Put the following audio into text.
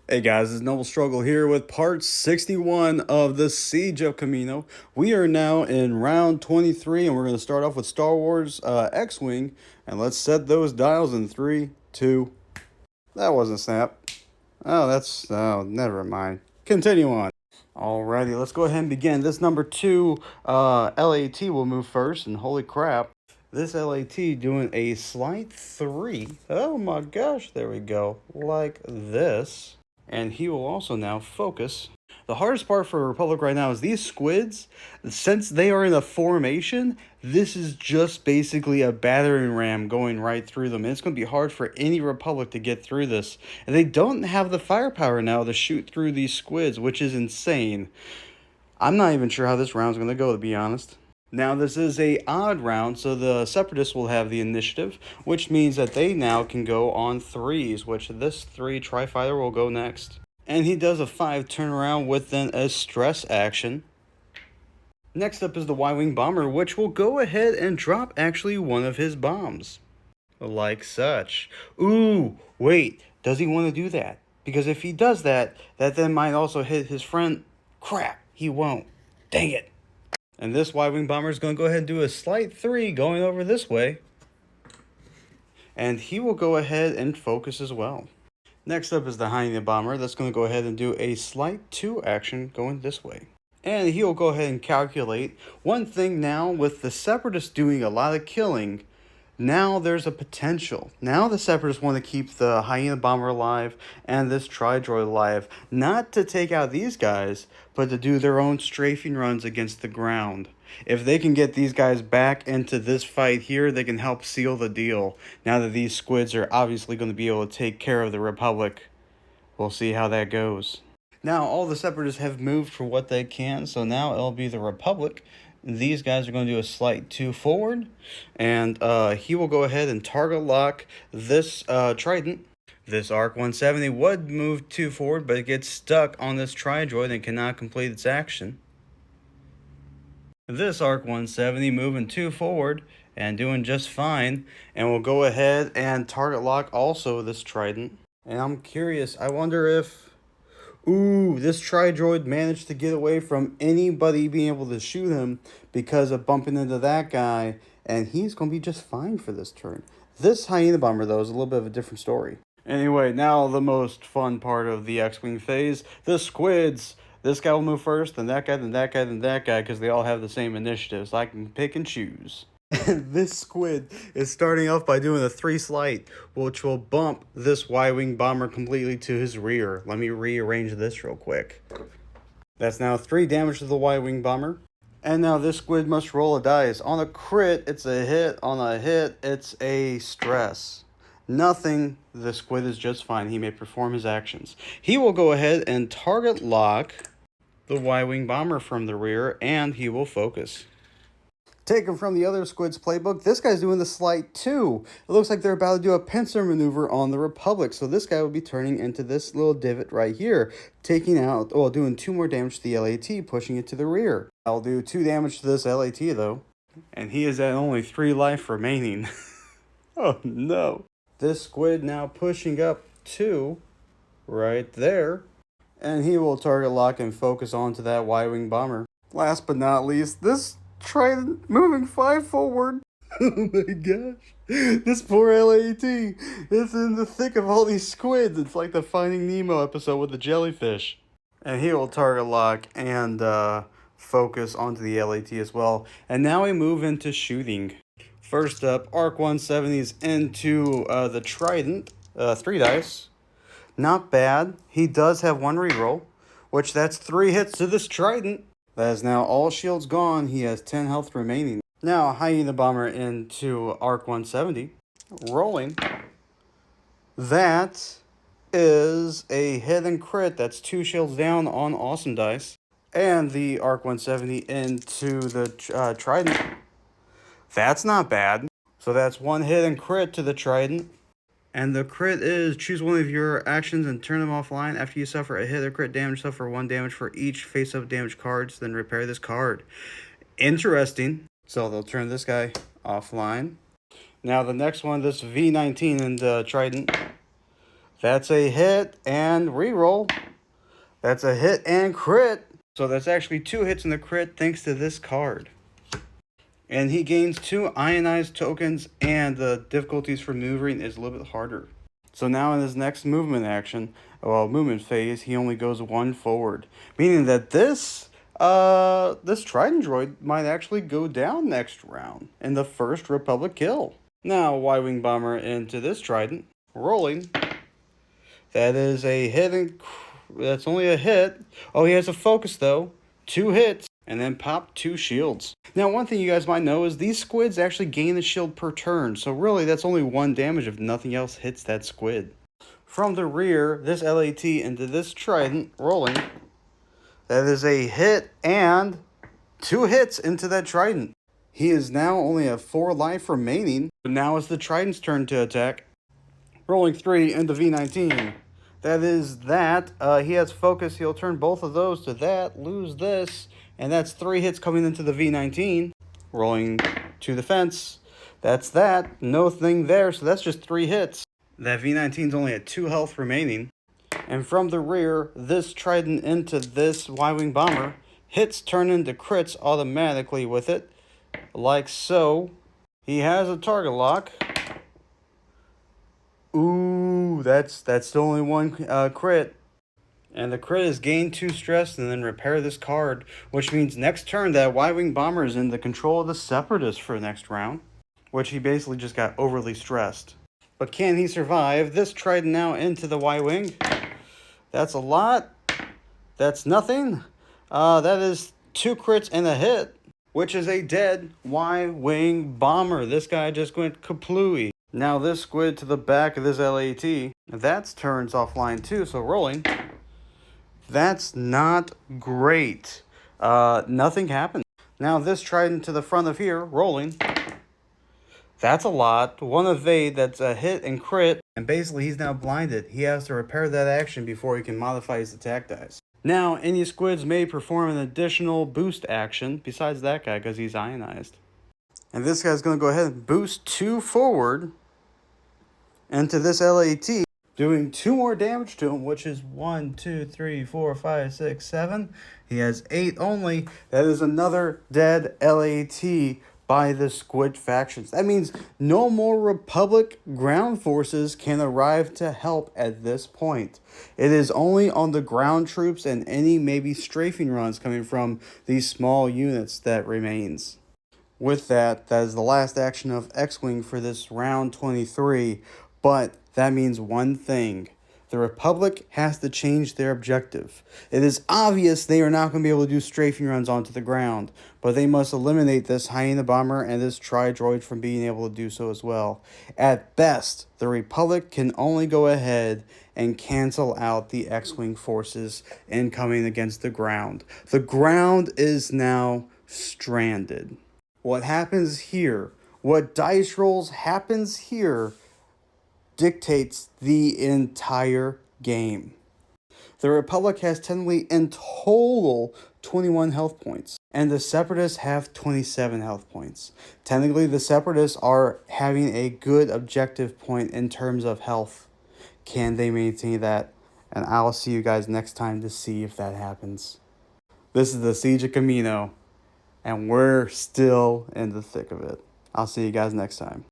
Hey guys, it's Noble Struggle here with part 61 of the Siege of Kamino. We are now in round 23 and we're going to start off with Star Wars X-Wing. And let's set those dials in 3, 2. That wasn't snap. Oh, never mind. Continue on. Alrighty, let's go ahead and begin. This number 2 LAT will move first, and holy crap. This LAT doing a slight 3. Oh my gosh, there we go. Like this. And he will also now focus. The hardest part for Republic right now is these squids, since they are in a formation, this is just basically a battering ram going right through them. And it's going to be hard for any Republic to get through this. And they don't have the firepower now to shoot through these squids, which is insane. I'm not even sure how this round's going to go, to be honest. Now, this is a odd round, so the Separatists will have the initiative, which means that they now can go on 3s, which this 3 Tri-Fighter will go next. And he does a 5 turnaround with then a stress action. Next up is the Y-Wing Bomber, which will go ahead and drop actually one of his bombs. Like such. Ooh, wait, does he want to do that? Because if he does that, that then might also hit his friend. Crap, he won't. Dang it. And this Y-Wing Bomber is going to go ahead and do a slight 3 going over this way. And he will go ahead and focus as well. Next up is the Hyena Bomber. That's going to go ahead and do a slight 2 action going this way. And he will go ahead and calculate. One thing now, with the Separatists doing a lot of killing, now there's a potential. Now the Separatists want to keep the Hyena Bomber alive and this Tri-Droid alive. Not to take out these guys, but to do their own strafing runs against the ground. If they can get these guys back into this fight here, they can help seal the deal. Now that these squids are obviously going to be able to take care of the Republic. We'll see how that goes. Now all the Separatists have moved for what they can, so now it'll be the Republic. These guys are going to do a slight 2 forward, and he will go ahead and target lock this Trident. This Arc 170 would move 2 forward, but it gets stuck on this Tri-Droid and cannot complete its action. This Arc 170 moving 2 forward and doing just fine, and will go ahead and target lock also this Trident. And I'm curious, I wonder if... Ooh, this Tri-Droid managed to get away from anybody being able to shoot him because of bumping into that guy, and he's going to be just fine for this turn. This Hyena Bomber, though, is a little bit of a different story. Anyway, now the most fun part of the X-Wing phase, the squids. This guy will move first, then that guy, then that guy, then that guy, because they all have the same initiatives. I can pick and choose. This squid is starting off by doing a 3 slight, which will bump this Y-Wing Bomber completely to his rear. Let me rearrange this real quick. That's now 3 damage to the Y-Wing Bomber. And now this squid must roll a dice. On a crit, it's a hit. On a hit, it's a stress. Nothing. The squid is just fine. He may perform his actions. He will go ahead and target lock the Y-Wing Bomber from the rear, and he will focus. Taken from the other squid's playbook, this guy's doing the slight 2. It looks like they're about to do a pincer maneuver on the Republic, so this guy will be turning into this little divot right here, taking out, well, doing 2 more damage to the LAT, pushing it to the rear. I'll do 2 damage to this LAT, though. And he is at only 3 life remaining. Oh, no. This squid now pushing up 2 right there. And he will target lock and focus onto that Y-Wing Bomber. Last but not least, this Trident moving 5 forward. Oh my gosh. This poor LAT is in the thick of all these squids. It's like the Finding Nemo episode with the jellyfish. And he will target lock and focus onto the LAT as well. And now we move into shooting. First up, Arc 170s into the Trident. 3 dice. Not bad. He does have 1 reroll, which that's 3 hits to this Trident. That is now all shields gone. He has 10 health remaining. Now, Hyena Bomber into Arc 170. Rolling. That is a hit and crit. That's 2 shields down on awesome dice. And the Arc 170 into the Trident. That's not bad. So that's 1 hit and crit to the Trident. And the crit is choose one of your actions and turn them offline. After you suffer a hit or crit damage, suffer 1 damage for each face-up damage cards, then repair this card. Interesting. So they'll turn this guy offline. Now the next one, this V19 and the Trident. That's a hit and reroll. That's a hit and crit. So that's actually 2 hits in the crit thanks to this card. And he gains 2 ionized tokens, and the difficulties for maneuvering is a little bit harder. So now in his next movement action, movement phase, he only goes 1 forward. Meaning that this Trident droid might actually go down next round in the first Republic kill. Now, Y-Wing Bomber into this Trident, rolling. That is a hit, and that's only a hit. Oh, he has a focus though. 2 hits, and then pop 2 shields. Now, one thing you guys might know is these squids actually gain a shield per turn, so really that's only 1 damage if nothing else hits that squid. From the rear, this LAT into this Trident, rolling. That is a hit and 2 hits into that Trident. He is now only at 4 life remaining. But now it's the Trident's turn to attack. Rolling 3 into V19. That is that. He has focus. He'll turn both of those to that. Lose this. And that's 3 hits coming into the V19. Rolling to the fence. That's that. No thing there. So that's just 3 hits. That V19 is only at 2 health remaining. And from the rear, this Trident into this Y-Wing Bomber. Hits turn into crits automatically with it. Like so. He has a target lock. Ooh, that's still only 1 crit. And the crit is gain 2 stress and then repair this card. Which means next turn that Y-Wing Bomber is in the control of the Separatist for next round. Which he basically just got overly stressed. But can he survive? This Trident now into the Y-Wing. That's a lot. That's nothing. That is 2 crits and a hit. Which is a dead Y-Wing Bomber. This guy just went kaplooey. Now this squid to the back of this LAT. That's turns offline too, so rolling. That's not great. Nothing happened. Now this Trident to the front of here, rolling. That's a lot. 1 evade, that's a hit and crit. And basically he's now blinded. He has to repair that action before he can modify his attack dice. Now, any squids may perform an additional boost action besides that guy because he's ionized. And this guy's going to go ahead and boost 2 forward into this LAT, doing 2 more damage to him, which is 1, 2, 3, 4, 5, 6, 7. He has 8 only. That is another dead LAT by the squid factions. That means no more Republic ground forces can arrive to help at this point. It is only on the ground troops and any maybe strafing runs coming from these small units that remains. With that, that is the last action of X-Wing for this round 23, but that means one thing. The Republic has to change their objective. It is obvious they are not going to be able to do strafing runs onto the ground, but they must eliminate this Hyena Bomber and this Tri-Droid from being able to do so as well. At best, the Republic can only go ahead and cancel out the X-Wing forces incoming against the ground. The ground is now stranded. What happens here, what dice rolls happens here, dictates the entire game. The Republic has technically in total 21 health points, and the Separatists have 27 health points. Technically, the Separatists are having a good objective point in terms of health. Can they maintain that? And I'll see you guys next time to see if that happens. This is the Siege of Kamino, and we're still in the thick of it. I'll see you guys next time.